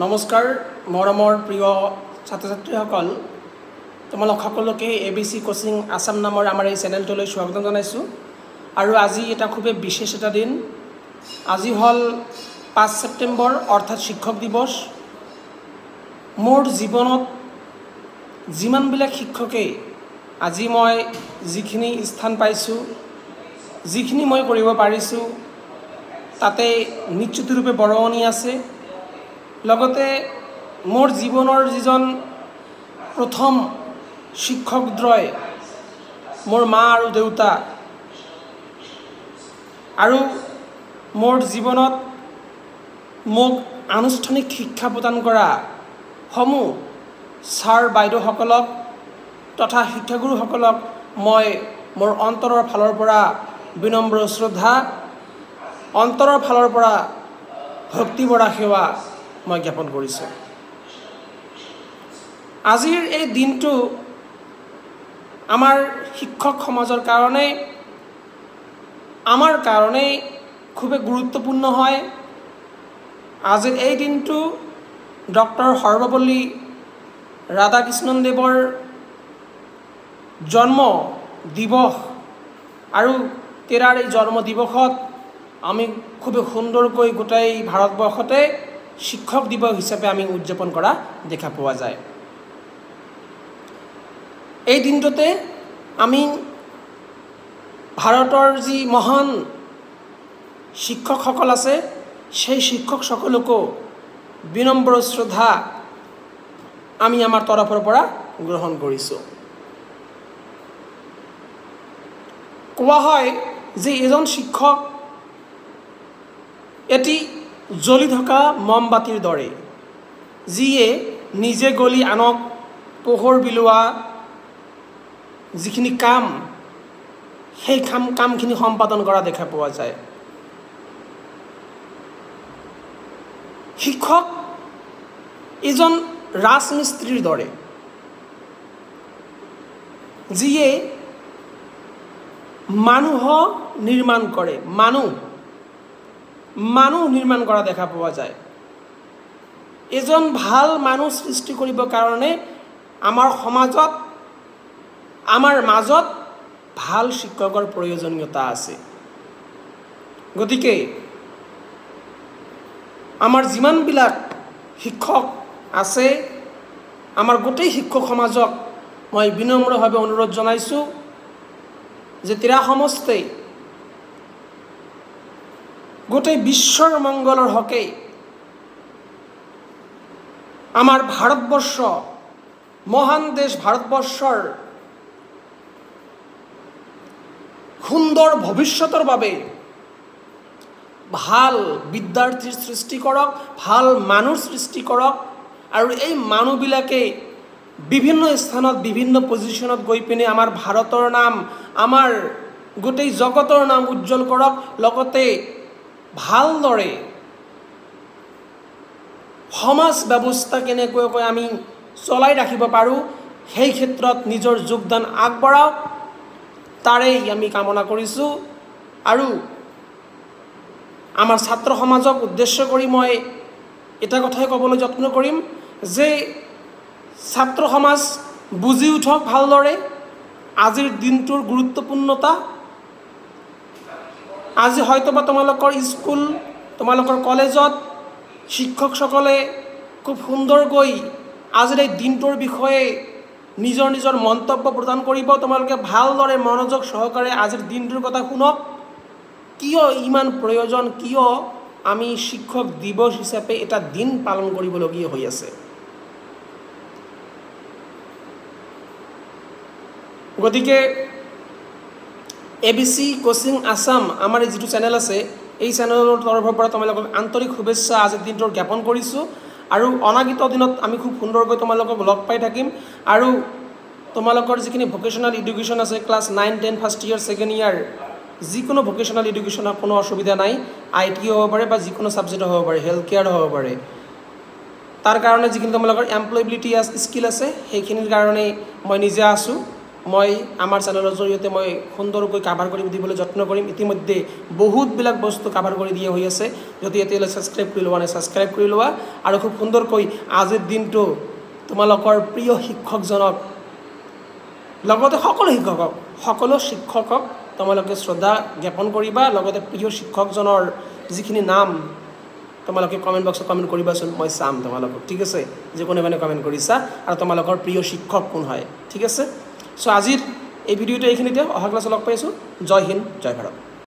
নমস্কাৰ মৰমৰ প্ৰিয় ছাত্ৰ-ছাত্ৰীসকল তোমালোক সকলোকে ABC কোচিং আসাম নামৰ আমাৰ এই চেনেলটোলৈ স্বাগতম জনাইছোঁ আৰু আজি এটা খুবেই বিশেষ এটা দিন আজি হল 5 ছেপ্টেম্বৰ অৰ্থাৎ শিক্ষক দিৱস মোৰ জীৱনত যিমানবিলাক শিক্ষকে আজি মই যিখিনি স্থান পাইছোঁ যিখিনি মই কৰিব পাৰিছোঁ তাতে নিশ্চিতৰূপে বৰঙণি আছে লগতে মোৰ জীৱনৰ যিজন প্ৰথম শিক্ষকদ্বয় মোৰ মা আৰু দেউতা আৰু মোৰ জীৱনত মোক আনুষ্ঠানিক শিক্ষা প্ৰদান কৰা সমূহ ছাৰ বাইদেউসকলক তথা শিক্ষাগুৰুসকলক মই মোৰ অন্তৰৰ ফালৰ পৰা বিনম্ৰ শ্ৰদ্ধা অন্তৰৰ ফালৰ পৰা ভক্তিভৰা সেৱা মই জ্ঞাপন কৰিছোঁ আজিৰ এই দিনটো আমাৰ শিক্ষক সমাজৰ কাৰণে আমাৰ কাৰণে খুবেই গুৰুত্বপূৰ্ণ হয় আজিৰ এই দিনটো ডক্টৰ সৰ্বপল্লী ৰাধাকৃষ্ণন দেৱৰ জন্ম দিৱস আৰু তেৰাৰ এই জন্ম দিৱসত আমি খুবেই সুন্দৰকৈ গোটেই ভাৰতবৰ্ষতে শিক্ষক দিৱস হিচাপে আমি উদযাপন কৰা দেখা পোৱা যায় এই দিনটোতে আমি ভাৰতৰ যি মহান শিক্ষকসকল আছে সেই শিক্ষক সকলকো বিনম্ৰ শ্ৰদ্ধা আমি আমাৰ তৰফৰ পৰা গ্ৰহণ কৰিছোঁ কোৱা হয় যে এজন শিক্ষক এটি জ্বলি থকা মমবাতিৰ দৰে যিয়ে নিজে গলি আনক পোহৰ বিলোৱা যিখিনি কাম সেই কামখিনি সম্পাদন কৰা দেখা পোৱা যায় শিক্ষক এজন ৰাজমিস্ত্ৰীৰ দৰে যিয়ে মানুহ নিৰ্মাণ কৰে মানুহ নিৰ্মাণ কৰা দেখা পোৱা যায় এজন ভাল মানুহ সৃষ্টি কৰিবৰ কাৰণে আমাৰ সমাজত আমাৰ মাজত ভাল শিক্ষকৰ প্ৰয়োজনীয়তা আছে গতিকে আমাৰ যিমানবিলাক শিক্ষক আছে আমাৰ গোটেই শিক্ষক সমাজক মই বিনম্ৰভাৱে অনুৰোধ জনাইছোঁ যে তেৰা সমস্তে গোটেই বিশ্বৰ মংগলৰ হকে আমাৰ ভাৰতবৰ্ষ মহান দেশ ভাৰতবৰ্ষৰ সুন্দৰ ভৱিষ্যতৰ বাবে ভাল বিদ্যাৰ্থীৰ সৃষ্টি কৰক ভাল মানুহ সৃষ্টি কৰক আৰু এই মানুহবিলাকে বিভিন্ন স্থানত বিভিন্ন পজিশনত গৈ পিনে আমাৰ ভাৰতৰ নাম আমাৰ গোটেই জগতৰ নাম উজ্জ্বল কৰক লগতে ভালদৰে সমাজ ব্যৱস্থা কেনেকৈ আমি চলাই ৰাখিব পাৰোঁ সেই ক্ষেত্ৰত নিজৰ যোগদান আগবঢ়াওক তাৰেই আমি কামনা কৰিছোঁ আৰু আমাৰ ছাত্ৰ সমাজক উদ্দেশ্য কৰি মই এটা কথাই ক'বলৈ যত্ন কৰিম যে ছাত্ৰ সমাজ বুজি উঠক ভালদৰে আজিৰ দিনটোৰ গুৰুত্বপূৰ্ণতা আজি হয়তোবা তোমালোকৰ স্কুল তোমালোকৰ কলেজত শিক্ষকসকলে খুব সুন্দৰকৈ আজিৰ এই দিনটোৰ বিষয়ে নিজৰ নিজৰ মন্তব্য প্ৰদান কৰিব তোমালোকে ভালদৰে মনোযোগ সহকাৰে আজিৰ দিনটোৰ কথা শুনক কিয় ইমান প্ৰয়োজন কিয় আমি শিক্ষক দিৱস হিচাপে এটা দিন পালন কৰিবলগীয়া হৈ আছে গতিকে ABC কোচিং আসাম আমাৰ যিটো চেনেল আছে এই চেনেলৰ তৰফৰ পৰা তোমালোকক আন্তৰিক শুভেচ্ছা আজিৰ দিনটোৰ জ্ঞাপন কৰিছোঁ আৰু অনাগত দিনত আমি খুব সুন্দৰকৈ তোমালোকক লগ পাই থাকিম আৰু তোমালোকৰ যিখিনি ভোকেশ্যনেল এডুকেশ্যন আছে class 9, 10 first year second year যিকোনো ভোকেশ্যনেল এডুকেশ্যনৰ কোনো অসুবিধা নাই IT হ'ব পাৰে বা যিকোনো ছাবজেক্ট হ'ব পাৰে হেল্থ কেয়াৰ হ'ব পাৰে তাৰ কাৰণে যিখিনি তোমালোকৰ এমপ্লয়েবিলিটি স্কিল আছে সেইখিনিৰ কাৰণে মই নিজে আছোঁ মই আমাৰ চেনেলৰ জৰিয়তে মই সুন্দৰকৈ কাভাৰ কৰি দিবলৈ যত্ন কৰিম ইতিমধ্যে বহুতবিলাক বস্তু কাভাৰ কৰি দিয়া হৈ আছে যদি এতিয়ালৈ ছাবস্ক্ৰাইব কৰি লোৱা নাই ছাবস্ক্ৰাইব কৰি লোৱা আৰু খুব সুন্দৰকৈ আজিৰ দিনটো তোমালোকৰ প্ৰিয় শিক্ষকজনক লগতে সকলো শিক্ষকক তোমালোকে শ্ৰদ্ধা জ্ঞাপন কৰিবা লগতে প্ৰিয় শিক্ষকজনৰ যিখিনি নাম তোমালোকে কমেণ্ট বক্সত কমেণ্ট কৰিবাচোন মই চাম তোমালোকক ঠিক আছে যে কোনে কমেণ্ট কৰিছা আৰু তোমালোকৰ প্ৰিয় শিক্ষক কোন হয় ঠিক আছে চ' আজিৰ এই ভিডিঅ'টো এইখিনিতে অহা ক্লাছত লগ পাইছোঁ জয় হিন্দ জয় ভাৰত